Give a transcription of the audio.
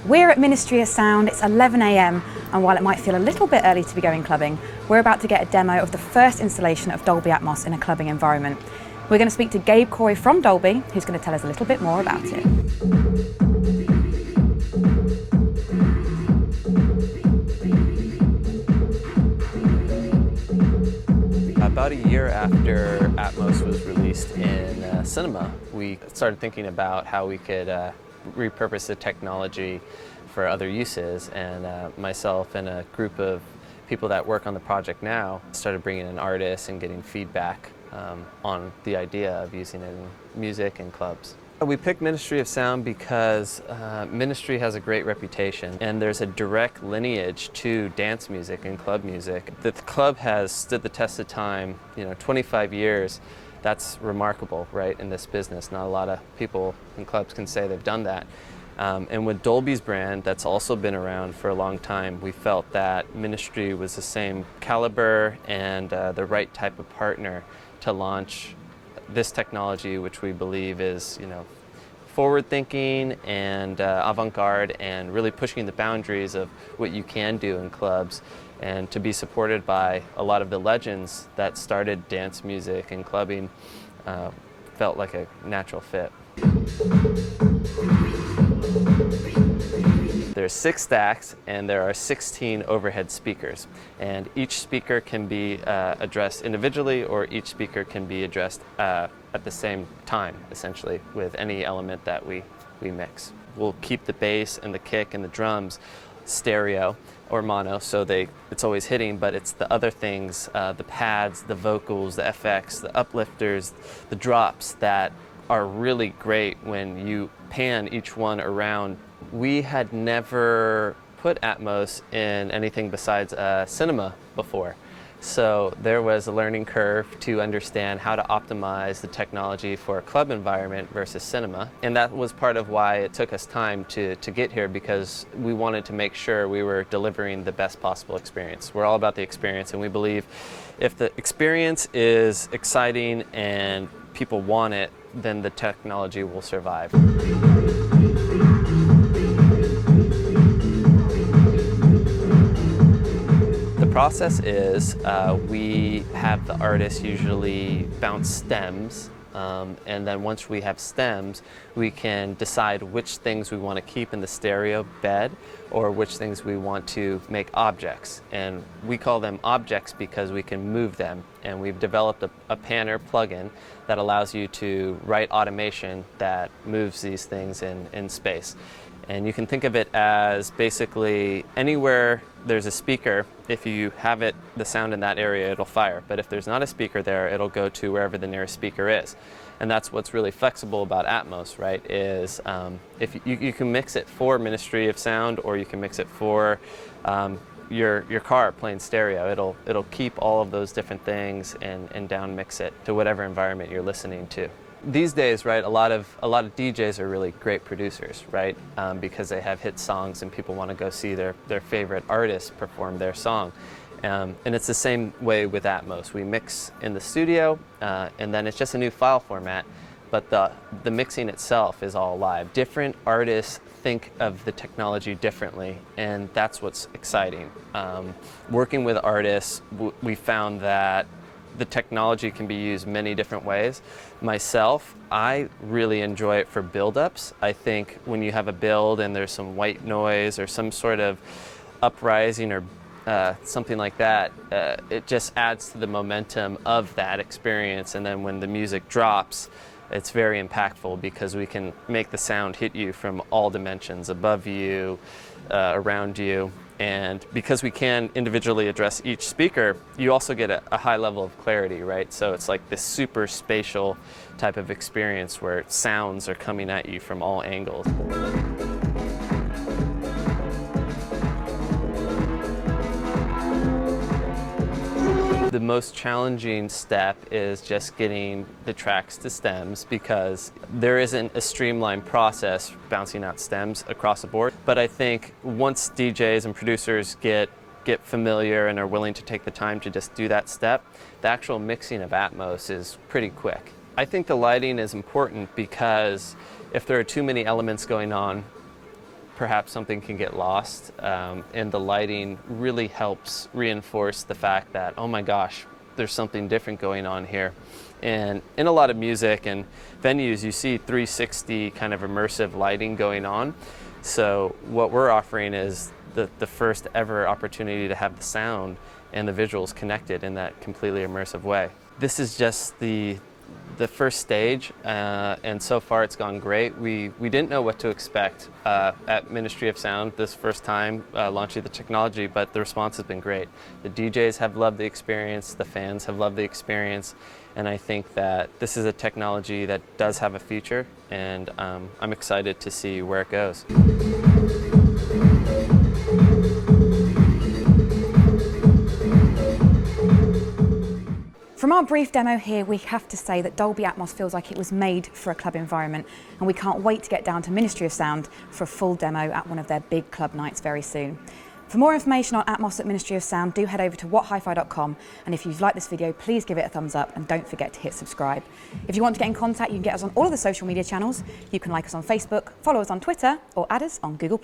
We're at Ministry of Sound, it's 11 AM, and while it might feel a little bit early to be going clubbing, we're about to get a demo of the first installation of Dolby Atmos in a clubbing environment. We're going to speak to Gabe Cory from Dolby, who's going to tell us a little bit more about it. About a year after Atmos was released in cinema, we started thinking about how we could repurpose the technology for other uses, and myself and a group of people that work on the project now started bringing in artists and getting feedback on the idea of using it in music and clubs. We picked Ministry of Sound because Ministry has a great reputation and there's a direct lineage to dance music and club music. The club has stood the test of time, 25 years. That's remarkable, right, in this business. Not a lot of people in clubs can say they've done that. And with Dolby's brand, that's also been around for a long time, we felt that Ministry was the same caliber and the right type of partner to launch this technology, which we believe is, forward-thinking and avant-garde and really pushing the boundaries of what you can do in clubs, and to be supported by a lot of the legends that started dance music and clubbing felt like a natural fit. There's 6 stacks and there are 16 overhead speakers, and each speaker can be addressed individually, or each speaker can be addressed at the same time, essentially, with any element that we mix. We'll keep the bass and the kick and the drums stereo or mono, so it's always hitting, but it's the other things, the pads, the vocals, the FX, the uplifters, the drops that are really great when you pan each one around. We had never put Atmos in anything besides cinema before, so there was a learning curve to understand how to optimize the technology for a club environment versus cinema, and that was part of why it took us time to get here, because we wanted to make sure we were delivering the best possible experience. We're all about the experience, and we believe if the experience is exciting and people want it, then the technology will survive. The process is we have the artists usually bounce stems, and then once we have stems, we can decide which things we want to keep in the stereo bed or which things we want to make objects. And we call them objects because we can move them, and we've developed a panner plugin that allows you to write automation that moves these things in space. And you can think of it as basically anywhere there's a speaker, if you have the sound in that area, it'll fire. But if there's not a speaker there, it'll go to wherever the nearest speaker is. And that's what's really flexible about Atmos, right, is if you can mix it for Ministry of Sound, or you can mix it for your car playing stereo. It'll keep all of those different things and down mix it to whatever environment you're listening to. These days, right, a lot of DJs are really great producers, right, because they have hit songs and people want to go see their favorite artists perform their song. And it's the same way with Atmos. We mix in the studio, and then it's just a new file format, but the mixing itself is all live. Different artists think of the technology differently, and that's what's exciting. Working with artists, we found that the technology can be used many different ways. Myself, I really enjoy it for build-ups. I think when you have a build and there's some white noise or some sort of uprising or something like that, it just adds to the momentum of that experience. And then when the music drops, it's very impactful because we can make the sound hit you from all dimensions, above you, around you. And because we can individually address each speaker, you also get a high level of clarity, right? So it's like this super spatial type of experience where sounds are coming at you from all angles. The most challenging step is just getting the tracks to stems, because there isn't a streamlined process bouncing out stems across the board. But I think once DJs and producers get familiar and are willing to take the time to just do that step, the actual mixing of Atmos is pretty quick. I think the lighting is important because if there are too many elements going on, perhaps something can get lost, and the lighting really helps reinforce the fact that, oh my gosh, there's something different going on here. And in a lot of music and venues, you see 360 kind of immersive lighting going on. So what we're offering is the first ever opportunity to have the sound and the visuals connected in that completely immersive way. This is just the first stage, and so far it's gone great. We didn't know what to expect at Ministry of Sound this first time launching the technology, but the response has been great. The DJs have loved the experience, the fans have loved the experience, and I think that this is a technology that does have a future, and I'm excited to see where it goes. From our brief demo here, we have to say that Dolby Atmos feels like it was made for a club environment, and we can't wait to get down to Ministry of Sound for a full demo at one of their big club nights very soon. For more information on Atmos at Ministry of Sound, do head over to whathifi.com, and if you've liked this video, please give it a thumbs up and don't forget to hit subscribe. If you want to get in contact, you can get us on all of the social media channels. You can like us on Facebook, follow us on Twitter, or add us on Google+.